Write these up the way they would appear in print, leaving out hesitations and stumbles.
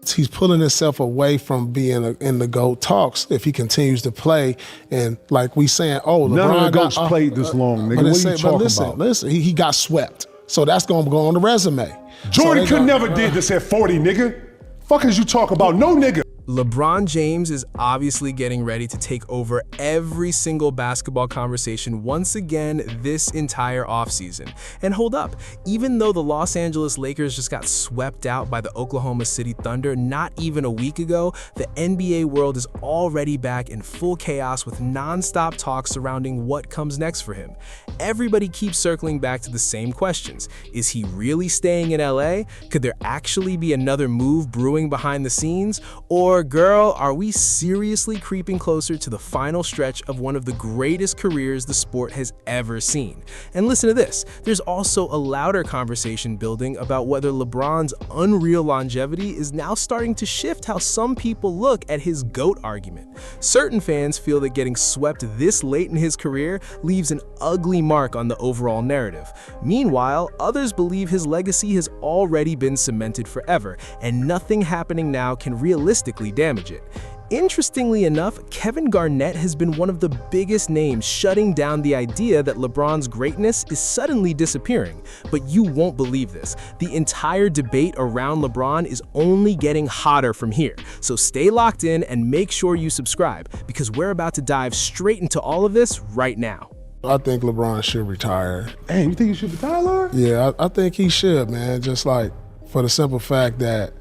He's pulling himself away from being in the GOAT talks if he continues to play. And like we saying, oh, LeBron none of the GOATs played this long, nigga. What are you talking about? Listen, he got swept. So that's going to go on the resume. Jordan could never did this at 40, nigga. Fuck is you talk about? No, nigga. LeBron James is obviously getting ready to take over every single basketball conversation once again this entire offseason. And hold up, even though the Los Angeles Lakers just got swept out by the Oklahoma City Thunder not even a week ago, the NBA world is already back in full chaos with non-stop talk surrounding what comes next for him. Everybody keeps circling back to the same questions. Is he really staying in LA? Could there actually be another move brewing behind the scenes? Or girl, are we seriously creeping closer to the final stretch of one of the greatest careers the sport has ever seen? And listen to this, there's also a louder conversation building about whether LeBron's unreal longevity is now starting to shift how some people look at his GOAT argument. Certain fans feel that getting swept this late in his career leaves an ugly mark on the overall narrative. Meanwhile, others believe his legacy has already been cemented forever, and nothing happening now can realistically damage it. Interestingly enough, Kevin Garnett has been one of the biggest names shutting down the idea that LeBron's greatness is suddenly disappearing. But you won't believe this. The entire debate around LeBron is only getting hotter from here. So stay locked in and make sure you subscribe, because we're about to dive straight into all of this right now. I think LeBron should retire. Hey, you think he should retire, Lord? Yeah, I think he should, man. Just like for the simple fact that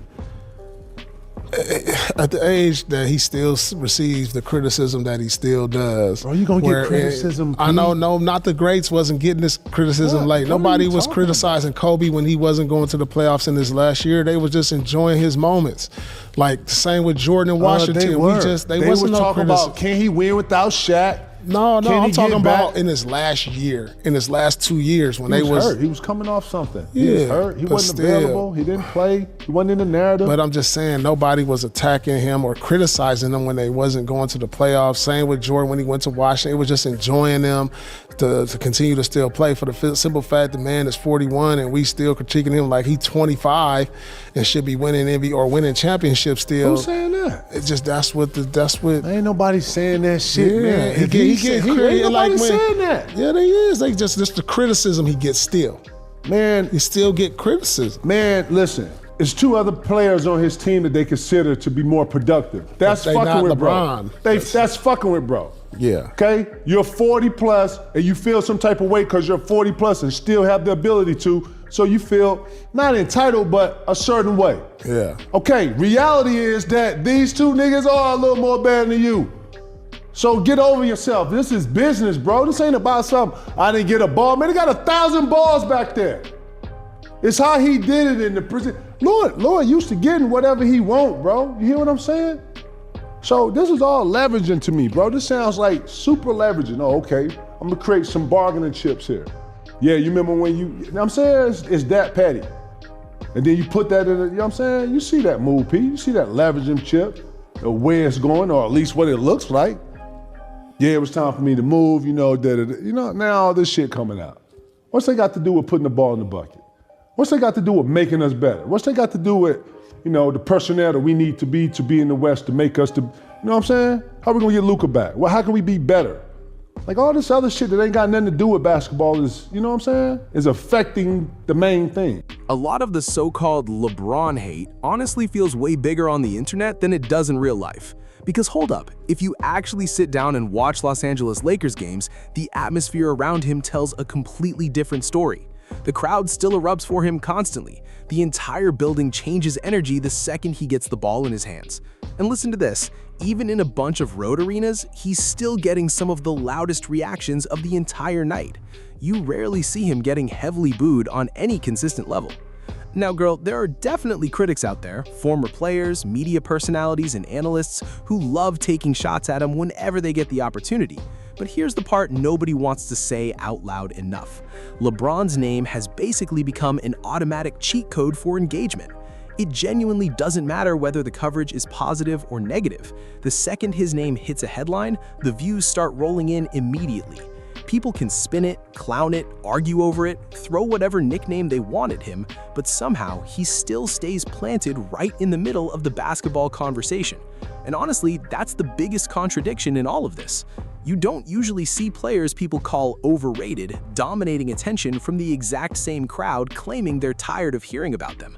at the age that he still receives the criticism that he still does. Are you gonna get criticism? I know, no, not the greats wasn't getting this criticism late. Nobody was criticizing Kobe when he wasn't going to the playoffs in his last year. They was just enjoying his moments. Like the same with Jordan and Washington. They were talking about, can he win without Shaq? No, I'm talking about in his last year, in his last 2 years when he was hurt. He was coming off something. Yeah, he was hurt. He wasn't available. He didn't play. He wasn't in the narrative. But I'm just saying nobody was attacking him or criticizing him when they wasn't going to the playoffs. Same with Jordan when he went to Washington. It was just enjoying them to continue to still play for the simple fact the man is 41 and we still critiquing him like he's 25 and should be winning NBA or winning championships still. Who's saying that? It's just that's what. Ain't nobody saying that shit, man. Ain't nobody saying that. Yeah, they is. They just the criticism he gets still. Man, he still get criticism. Man, listen. There's 2 other players on his team that they consider to be more productive. That's fucking with LeBron. Bro. That's fucking with bro. Yeah. Okay? You're 40 plus and you feel some type of way because you're 40 plus and still have the ability to, so you feel not entitled, but a certain way. Yeah. Okay, reality is that these 2 niggas are a little more better than you. So get over yourself. This is business, bro. This ain't about something. I didn't get a ball. Man, they got 1,000 balls back there. It's how he did it in the prison. Lord used to getting whatever he want, bro. You hear what I'm saying? So this is all leveraging to me, bro. This sounds like super leveraging. Oh, okay. I'm gonna create some bargaining chips here. Yeah, you remember when you know what I'm saying? It's that petty. And then you put that in, you know what I'm saying? You see that move, P. You see that leveraging chip, or where it's going, or at least what it looks like. Yeah, it was time for me to move, you know, now all this shit coming out. What's they got to do with putting the ball in the bucket? What's they got to do with making us better? What's they got to do with, you know, the personnel that we need to be in the West to make us you know what I'm saying? How are we gonna get Luka back? Well, how can we be better? Like all this other shit that ain't got nothing to do with basketball is, you know what I'm saying? Is affecting the main thing. A lot of the so-called LeBron hate honestly feels way bigger on the internet than it does in real life. Because hold up, if you actually sit down and watch Los Angeles Lakers games, the atmosphere around him tells a completely different story. The crowd still erupts for him constantly. The entire building changes energy the second he gets the ball in his hands. And listen to this, even in a bunch of road arenas, he's still getting some of the loudest reactions of the entire night. You rarely see him getting heavily booed on any consistent level. Now girl, there are definitely critics out there, former players, media personalities, and analysts who love taking shots at him whenever they get the opportunity. But here's the part nobody wants to say out loud enough. LeBron's name has basically become an automatic cheat code for engagement. It genuinely doesn't matter whether the coverage is positive or negative. The second his name hits a headline, the views start rolling in immediately. People can spin it, clown it, argue over it, throw whatever nickname they want at him, but somehow he still stays planted right in the middle of the basketball conversation. And honestly, that's the biggest contradiction in all of this. You don't usually see players people call overrated dominating attention from the exact same crowd claiming they're tired of hearing about them.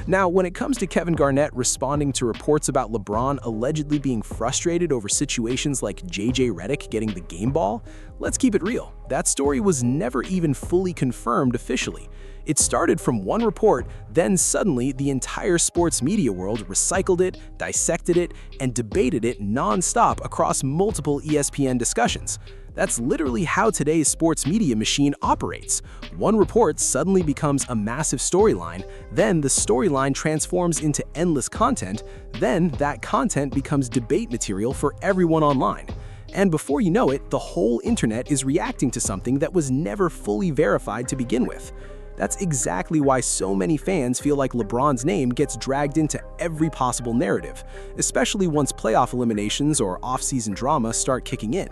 Now, when it comes to Kevin Garnett responding to reports about LeBron allegedly being frustrated over situations like JJ Redick getting the game ball, let's keep it real. That story was never even fully confirmed officially. It started from one report, then suddenly the entire sports media world recycled it, dissected it, and debated it non-stop across multiple ESPN discussions. That's literally how today's sports media machine operates. One report suddenly becomes a massive storyline, then the storyline transforms into endless content, then that content becomes debate material for everyone online. And before you know it, the whole internet is reacting to something that was never fully verified to begin with. That's exactly why so many fans feel like LeBron's name gets dragged into every possible narrative, especially once playoff eliminations or off-season drama start kicking in.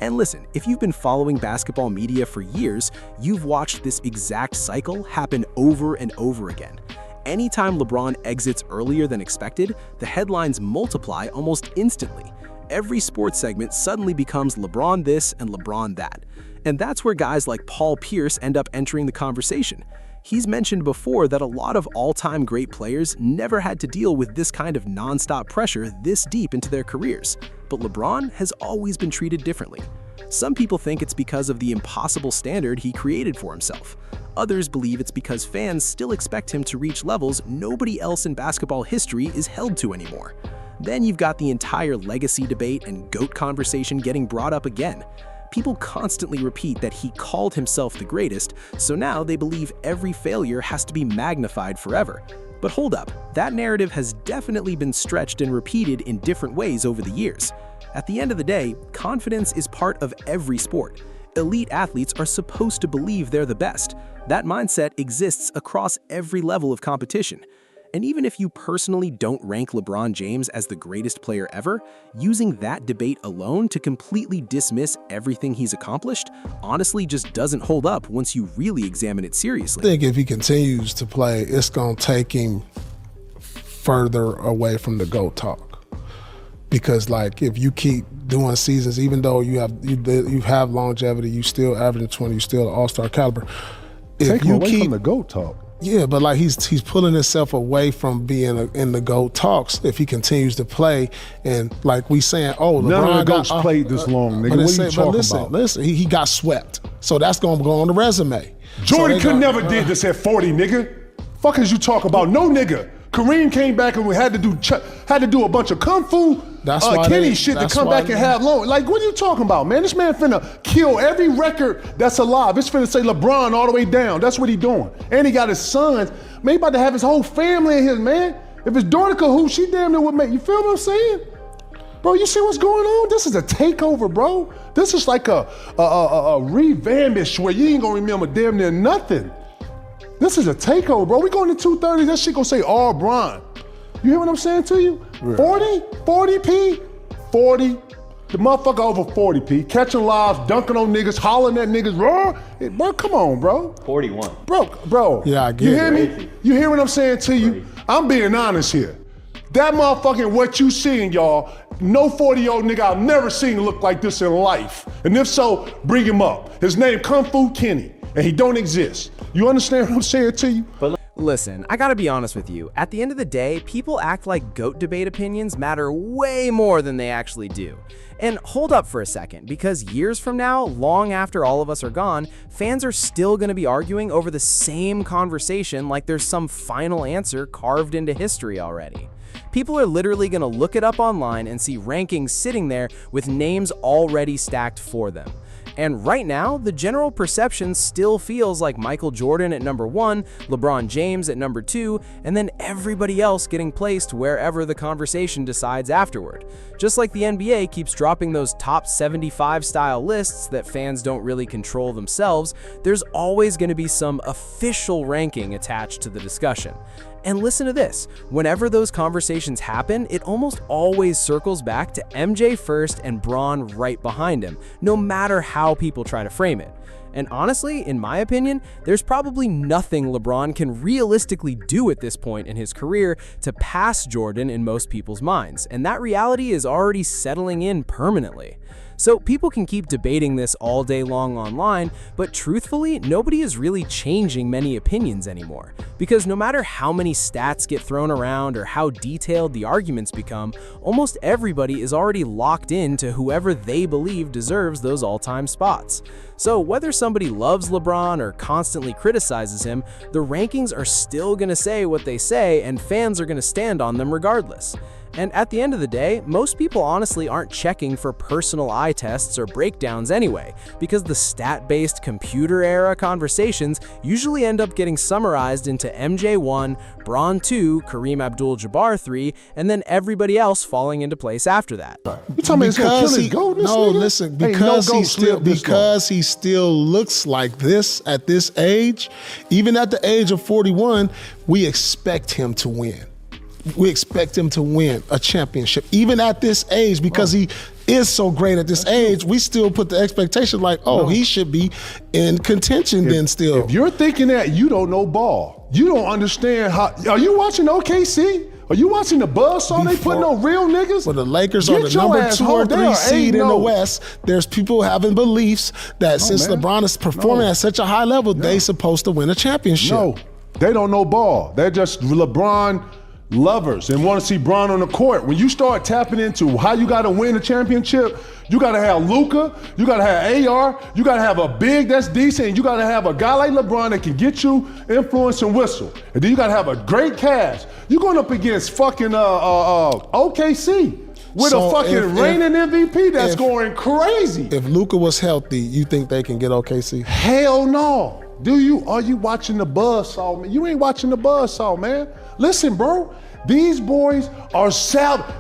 And listen, if you've been following basketball media for years, you've watched this exact cycle happen over and over again. Anytime LeBron exits earlier than expected, the headlines multiply almost instantly. Every sports segment suddenly becomes LeBron this and LeBron that. And that's where guys like Paul Pierce end up entering the conversation. He's mentioned before that a lot of all-time great players never had to deal with this kind of non-stop pressure this deep into their careers. But LeBron has always been treated differently. Some people think it's because of the impossible standard he created for himself. Others believe it's because fans still expect him to reach levels nobody else in basketball history is held to anymore. Then you've got the entire legacy debate and GOAT conversation getting brought up again. People constantly repeat that he called himself the greatest, so now they believe every failure has to be magnified forever. But hold up, that narrative has definitely been stretched and repeated in different ways over the years. At the end of the day, confidence is part of every sport. Elite athletes are supposed to believe they're the best. That mindset exists across every level of competition. And even if you personally don't rank LeBron James as the greatest player ever, using that debate alone to completely dismiss everything he's accomplished honestly just doesn't hold up once you really examine it seriously. I think if he continues to play, it's going to take him further away from the GOAT talk. Because like if you keep doing seasons, even though you have longevity, you still averaging 20, you still an all-star caliber. Take him away from the GOAT talk. Yeah, but like he's pulling himself away from being in the GOAT talks if he continues to play. And like we saying, oh, none LeBron of the GOATs played this long, nigga. What are you talking about? Listen, he got swept. So that's going to go on the resume. Jordan could never did this at 40, nigga. Fuck is you talk about? No, nigga. Kareem came back and we had to do a bunch of kung fu, Kenny shit to come back and have long. Like, what are you talking about, man? This man finna kill every record that's alive. It's finna say LeBron all the way down. That's what he doing. And he got his sons. Man, he about to have his whole family in here, man. If his daughter could hoop, she damn near would make. You feel what I'm saying? Bro, you see what's going on? This is a takeover, bro. This is like a revampish where you ain't gonna remember damn near nothing. This is a takeover, bro. We going to 230, that shit gonna say all Bron. You hear what I'm saying to you? Yeah. 40 P, 40. The motherfucker over 40 P. Catching lives, dunking on niggas, hollering at niggas, raw. Bro, come on, bro. 41. Bro. Yeah, I get it. You hear me? You hear what I'm saying to you? I'm being honest here. That motherfucking what you seeing, y'all, no 40-year-old nigga I've never seen look like this in life. And if so, bring him up. His name Kung Fu Kenny, and he don't exist. You understand what I'm saying to you? Listen, I gotta be honest with you. At the end of the day, people act like GOAT debate opinions matter way more than they actually do. And hold up for a second, because years from now, long after all of us are gone, fans are still gonna be arguing over the same conversation like there's some final answer carved into history already. People are literally gonna look it up online and see rankings sitting there with names already stacked for them. And right now, the general perception still feels like Michael Jordan at number 1, LeBron James at number 2, and then everybody else getting placed wherever the conversation decides afterward. Just like the NBA keeps dropping those top 75 style lists that fans don't really control themselves, there's always going to be some official ranking attached to the discussion. And listen to this, whenever those conversations happen, it almost always circles back to MJ first and Bron right behind him, no matter how people try to frame it. And honestly, in my opinion, there's probably nothing LeBron can realistically do at this point in his career to pass Jordan in most people's minds, and that reality is already settling in permanently. So people can keep debating this all day long online, but truthfully, nobody is really changing many opinions anymore. Because no matter how many stats get thrown around or how detailed the arguments become, almost everybody is already locked into whoever they believe deserves those all-time spots. So whether somebody loves LeBron or constantly criticizes him, the rankings are still gonna say what they say and fans are gonna stand on them regardless. And at the end of the day, most people honestly aren't checking for personal eye tests or breakdowns anyway, because the stat-based computer-era conversations usually end up getting summarized into MJ 1, Bron 2, Kareem Abdul-Jabbar 3, and then everybody else falling into place after that. You talking about he's gonna kill his GOAT, this no, nigga? listen, Ain't because no he GOAT still lived this long. because he still looks like this at this age, even at the age of 41, we expect him to win. We expect him to win a championship, even at this age, because he is so great at this age. We still put the expectation like, he should be in contention then still. If you're thinking that, you don't know ball. You don't understand how. Are you watching OKC? Are you watching the Buzzsaw? They putting on real niggas? Well, the Lakers Get are the your number ass 2 or home. They 3 are seed in the 8-0. West. There's people having beliefs that since man. LeBron is performing at such a high level, they supposed to win a championship. No, they don't know ball. They're just LeBron lovers and want to see Bron on the court. When you start tapping into how you got to win a championship, you got to have Luka, you got to have AR, you got to have a big that's decent, and you got to have a guy like LeBron that can get you influence and whistle. And then you got to have a great cast. You're going up against fucking OKC with a fucking reigning MVP that's going crazy. If Luka was healthy, you think they can get OKC? Hell no. Are you watching the Buzzsaw, man? You ain't watching the Buzzsaw, man. Listen, bro, these boys are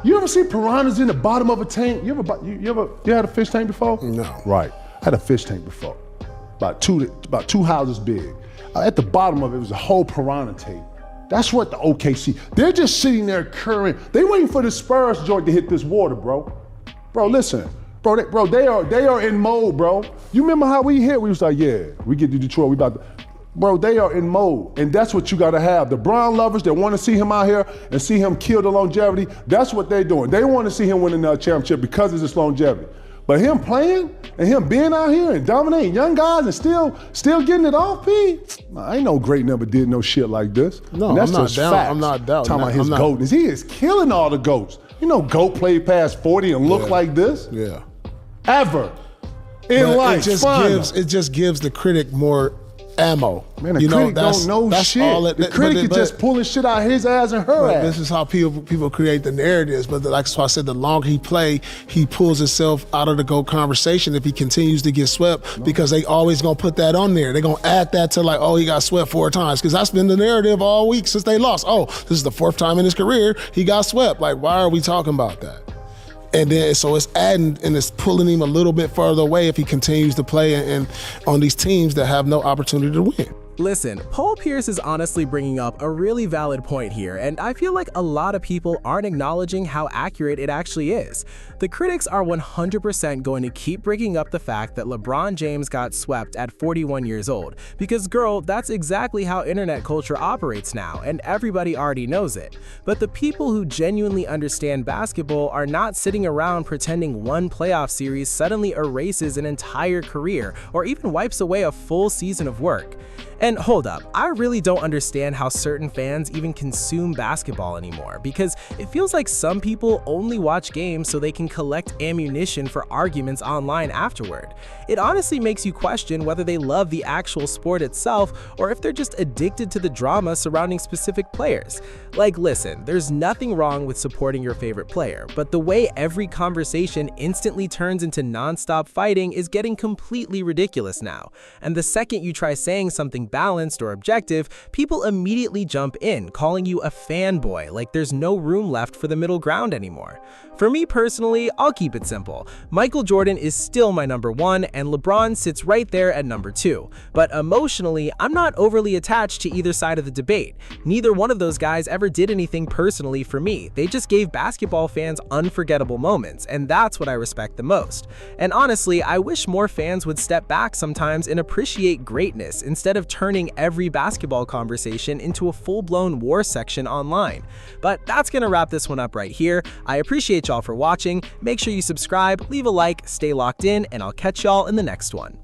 You ever see piranhas in the bottom of a tank? You had a fish tank before? No. Right. I had a fish tank before. About two houses big. At the bottom of it was a whole piranha tank. That's what the OKC. They're just sitting there current. They waiting for the Spurs joint to hit this water, bro. Bro, listen. Bro, they are in mode, bro. You remember how we hit? We was like, yeah, we get to Detroit, we about to. Bro, they are in mode, and that's what you gotta have. The Bron lovers that wanna see him out here and see him kill the longevity, that's what they're doing. They wanna see him winning the championship because of his longevity. But him playing and him being out here and dominating young guys and still getting it off, I ain't no great never did no shit like this. No, and that's I'm not just down. facts. I'm not doubting Talking that. about his GOATness. He is killing all the GOATs. You know, GOAT played past 40 and look like this? Yeah. Ever in life. It just gives the critic more ammo. Man, the critic don't know shit. The critic is just pulling shit out his ass and her ass. This is how people create the narratives. But that's why I said the longer he play, he pulls himself out of the GOAT conversation if he continues to get swept, because they always gonna put that on there. They're gonna add that to like, he got swept 4 times, because that's been the narrative all week since they lost. This is the 4th time in his career he got swept. Like, why are we talking about that? And then, so it's adding and it's pulling him a little bit further away if he continues to play and on these teams that have no opportunity to win. Listen, Paul Pierce is honestly bringing up a really valid point here, and I feel like a lot of people aren't acknowledging how accurate it actually is. The critics are 100% going to keep bringing up the fact that LeBron James got swept at 41 years old, because girl, that's exactly how internet culture operates now, and everybody already knows it. But the people who genuinely understand basketball are not sitting around pretending one playoff series suddenly erases an entire career, or even wipes away a full season of work. And hold up, I really don't understand how certain fans even consume basketball anymore, because it feels like some people only watch games so they can collect ammunition for arguments online afterward. It honestly makes you question whether they love the actual sport itself or if they're just addicted to the drama surrounding specific players. Like, listen, there's nothing wrong with supporting your favorite player, but the way every conversation instantly turns into non-stop fighting is getting completely ridiculous now. And the second you try saying something balanced or objective, people immediately jump in, calling you a fanboy, like there's no room left for the middle ground anymore. For me personally, I'll keep it simple. Michael Jordan is still my number 1, and LeBron sits right there at number 2. But emotionally, I'm not overly attached to either side of the debate. Neither one of those guys ever did anything personally for me. They just gave basketball fans unforgettable moments, and that's what I respect the most. And honestly, I wish more fans would step back sometimes and appreciate greatness instead of turning every basketball conversation into a full-blown war section online. But that's gonna wrap this one up right here. I appreciate y'all for watching. Make sure you subscribe, leave a like, stay locked in, and I'll catch y'all in the next one.